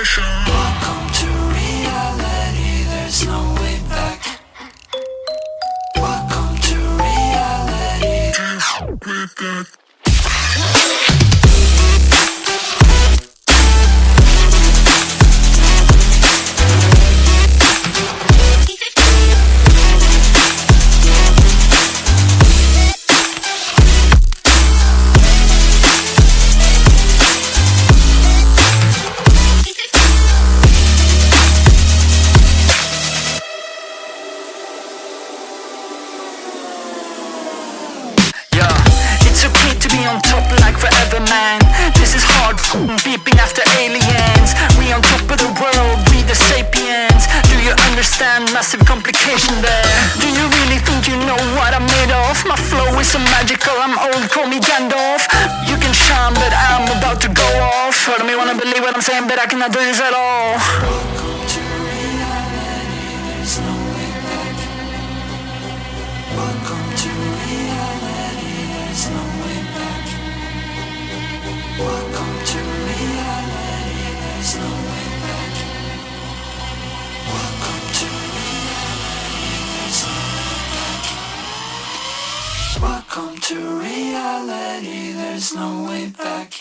Welcome to reality, there's no way back. Welcome to reality. On top like forever, man. This is hard beeping after aliens. We on top of the world, we the sapiens. Do you understand massive complication there? Do you really think you know what I'm made of? My flow is so magical, I'm old, call me Gandalf. You can shine, but I'm about to go off. Heard me wanna believe what I'm saying, but I cannot do this at all. Welcome to reality, there's no way back. Welcome to reality, there's no way back. Welcome to reality, there's no way back. Welcome to reality, there's no way back. Welcome to reality, there's no way back.